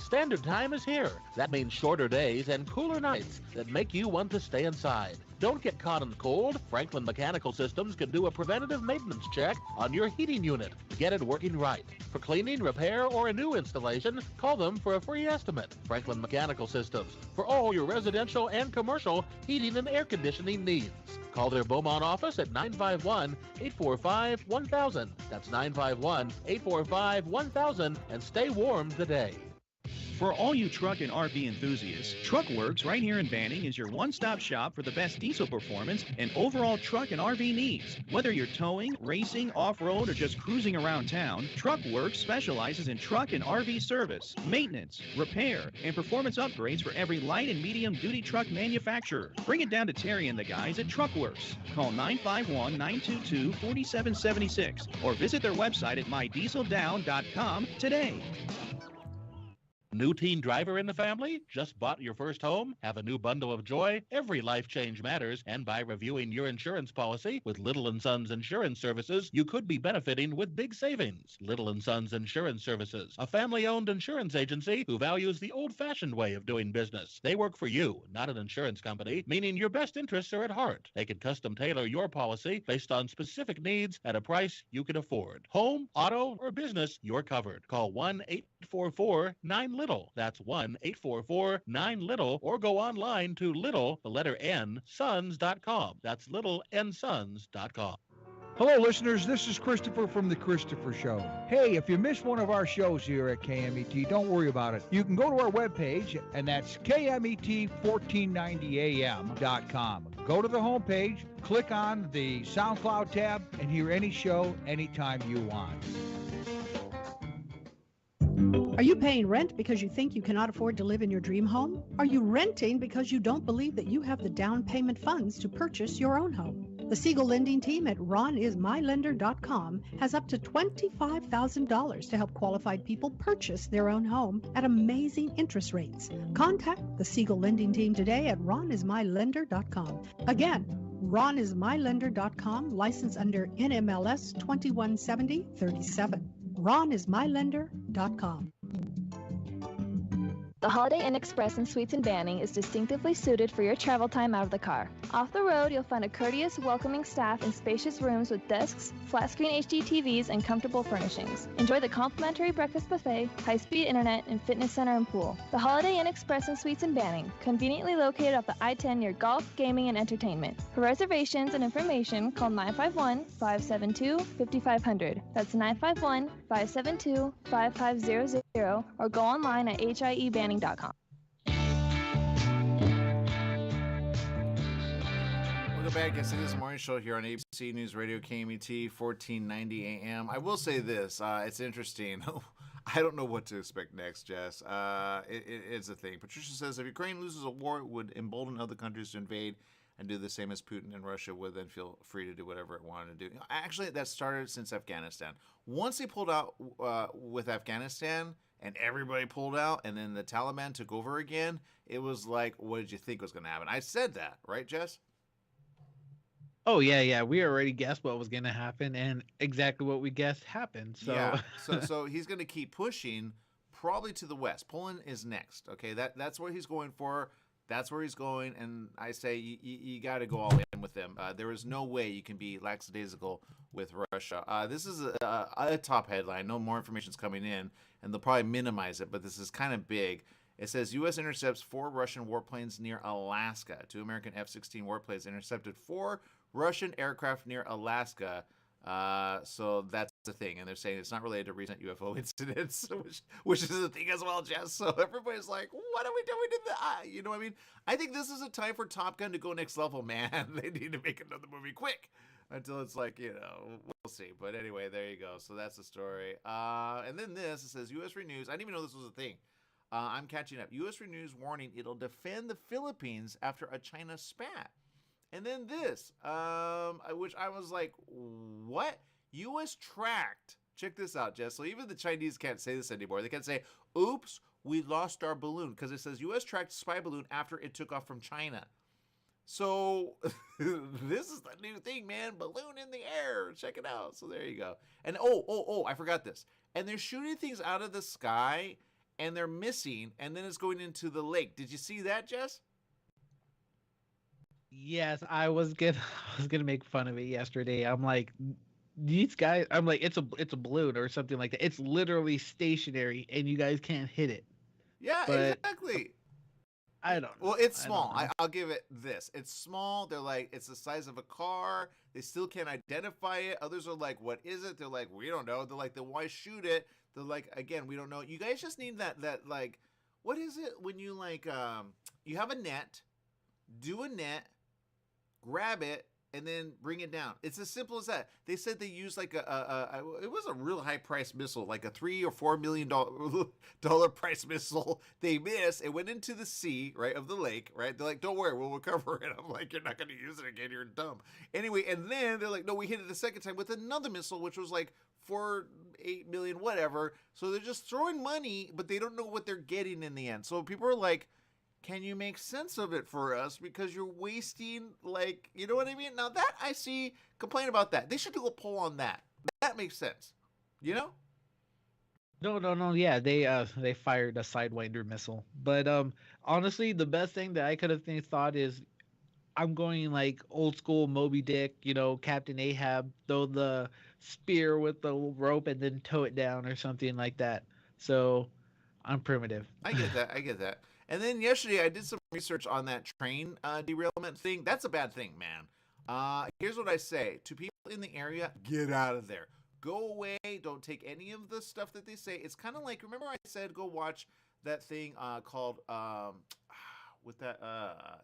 Standard time is here. That means shorter days and cooler nights that make you want to stay inside. Don't get caught in the cold. Franklin Mechanical Systems can do a preventative maintenance check on your heating unit to get it working right. For cleaning, repair, or a new installation, call them for a free estimate. Franklin Mechanical Systems, for all your residential and commercial heating and air conditioning needs. Call their Beaumont office at 951-845-1000. That's 951-845-1000, and stay warm today. For all you truck and RV enthusiasts, Truckworks right here in Banning is your one-stop shop for the best diesel performance and overall truck and RV needs. Whether you're towing, racing, off-road, or just cruising around town, Truckworks specializes in truck and RV service, maintenance, repair, and performance upgrades for every light and medium-duty truck manufacturer. Bring it down to Terry and the guys at Truckworks. Call 951-922-4776 or visit their website at mydieseldown.com today. New teen driver in the family? Just bought your first home? Have a new bundle of joy? Every life change matters, and by reviewing your insurance policy with Little & Sons Insurance Services, you could be benefiting with big savings. Little & Sons Insurance Services, a family-owned insurance agency who values the old-fashioned way of doing business. They work for you, not an insurance company, meaning your best interests are at heart. They can custom tailor your policy based on specific needs at a price you can afford. Home, auto, or business, you're covered. Call 1-844-9-LITTLE. That's 1-844-9-LITTLE, or go online to little, the letter N, sons.com. That's littlensons.com. Hello, listeners. This is Christopher from The Christopher Show. Hey, if you missed one of our shows here at KMET, don't worry about it. You can go to our webpage, and that's KMET1490am.com. Go to the homepage, click on the SoundCloud tab, and hear any show anytime you want. Are you paying rent because you think you cannot afford to live in your dream home? Are you renting because you don't believe that you have the down payment funds to purchase your own home? The Siegel Lending Team at ronismylender.com has up to $25,000 to help qualified people purchase their own home at amazing interest rates. Contact the Siegel Lending Team today at ronismylender.com. Again, ronismylender.com, license under NMLS 217037. ronismylender.com. The Holiday Inn Express and Suites in Banning is distinctively suited for your travel time out of the car. Off the road, you'll find a courteous, welcoming staff in spacious rooms with desks, flat-screen HD TVs, and comfortable furnishings. Enjoy the complimentary breakfast buffet, high-speed internet, and fitness center and pool. The Holiday Inn Express and Suites in Banning, conveniently located off the I-10 near golf, gaming, and entertainment. For reservations and information, call 951-572-5500. That's 951-572-5500, or go online at hiebanning.com. Welcome back. Yes, it is the morning show here on ABC News Radio KMET 1490 AM. I will say this. It's interesting. I don't know what to expect next, Jess. It's a thing. Patricia says, if Ukraine loses a war, it would embolden other countries to invade and do the same as Putin and Russia would then feel free to do whatever it wanted to do. Actually, that started since Afghanistan. Once they pulled out with Afghanistan, and everybody pulled out, and then the Taliban took over again, it was like, what did you think was going to happen? I said that, right, Jess? Oh, yeah. We already guessed what was going to happen, and exactly what we guessed happened. So, yeah. So he's going to keep pushing, probably to the west. Poland is next, okay? That's where he's going for. That's where he's going, and I say you got to go all in with them. There is no way you can be lackadaisical with Russia. This is a top headline. No more information is coming in, and they'll probably minimize it, but this is kind of big. It says, U.S. intercepts 4 Russian warplanes near Alaska. 2 American F-16 warplanes intercepted 4 Russian aircraft near Alaska. So that's the thing, and they're saying it's not related to recent UFO incidents, which is the thing as well, Jess. So everybody's like, what are we doing in the you know what I mean? I think this is a time for Top Gun to go next level, man. They need to make another movie quick until it's like, we'll see. But anyway, there you go. So that's the story. And then this, it says U.S. renews. I didn't even know this was a thing. I'm catching up. U.S. renews warning it'll defend the Philippines after a China spat. And then this, which I was like, what? U.S. tracked. Check this out, Jess. So even the Chinese can't say this anymore. They can't say, oops, we lost our balloon. Because it says U.S. tracked spy balloon after it took off from China. So this is the new thing, man. Balloon in the air. Check it out. So there you go. And I forgot this. And they're shooting things out of the sky. and they're missing, and then it's going into the lake. Did you see that, Jess? Yes, I was gonna I was gonna make fun of it yesterday. I'm like, these guys. I'm like, it's a balloon or something like that. It's literally stationary, and you guys can't hit it. Yeah, But exactly. I don't know. Well, it's I don't small. know. I'll give it this. It's small. They're like, it's the size of a car. They still can't identify it. Others are like, what is it? They're like, we don't know. They're like, then why shoot it? They're like, again, we don't know. You guys just need that like, what is it when you like, you have a net, do a net, grab it, and then bring it down. It's as simple as that. They said they used like it was a real high price missile, like a $3 or $4 million price missile. They missed. It went into the sea, right, of the lake, right? They're like, don't worry, we'll recover it. I'm like, you're not going to use it again. You're dumb. Anyway, and then they're like, no, we hit it a second time with another missile, which was like 8 million, whatever. So they're just throwing money, but they don't know what they're getting in the end. So people are like, can you make sense of it for us? Because you're wasting, like, you know what I mean? Now that I see, complain about that. They should do a poll on that. That makes sense. You know? No. Yeah, they fired a Sidewinder missile. But honestly, the best thing that I could have thought is, I'm going like old school Moby Dick, Captain Ahab, throw the spear with the rope and then tow it down or something like that. So I'm primitive. I get that. And then yesterday I did some research on that train derailment thing. That's a bad thing, man. Here's what I say to people in the area: get out of there. Go away. Don't take any of the stuff that they say. It's kind of like, remember I said go watch that thing called with that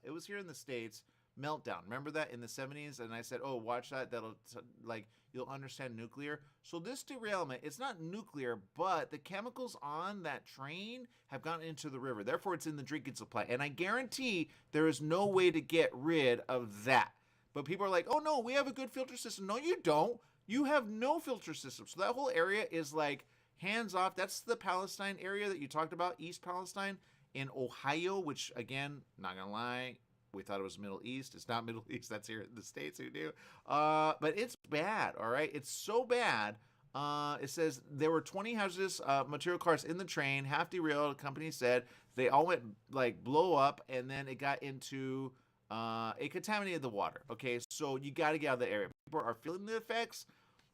it was here in the States, Meltdown. Remember that in the 70s? And I said, oh, watch that. That'll like, you'll understand nuclear. So this derailment, it's not nuclear, but the chemicals on that train have gotten into the river. Therefore, it's in the drinking supply. And I guarantee there is no way to get rid of that. But people are like, oh no, we have a good filter system. No, you don't. You have no filter system. So that whole area is like hands off. That's the Palestine area that you talked about, East Palestine in Ohio, which again, not gonna lie, we thought it was Middle East. It's not Middle East. That's here in the States. Who knew? But it's bad, all right? It's so bad. It says there were 20 hazardous material cars in the train, half derailed. The company said they all went like blow up, and then it got into, it contaminated the water. Okay, so you got to get out of the area. People are feeling the effects.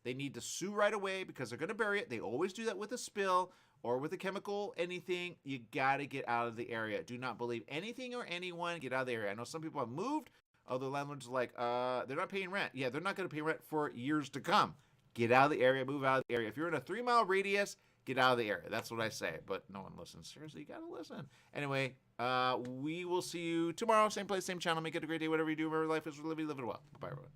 They need to sue right away because they're going to bury it. They always do that with a spill or with a chemical, anything. You got to get out of the area. Do not believe anything or anyone. Get out of the area. I know some people have moved. Other landlords are like, they're not paying rent. Yeah, they're not going to pay rent for years to come. Get out of the area. Move out of the area. If you're in a 3-mile radius, get out of the area. That's what I say. But no one listens. Seriously, you got to listen. Anyway, we will see you tomorrow. Same place, same channel. Make it a great day. Whatever you do, remember life is living, live it well. Bye, everyone.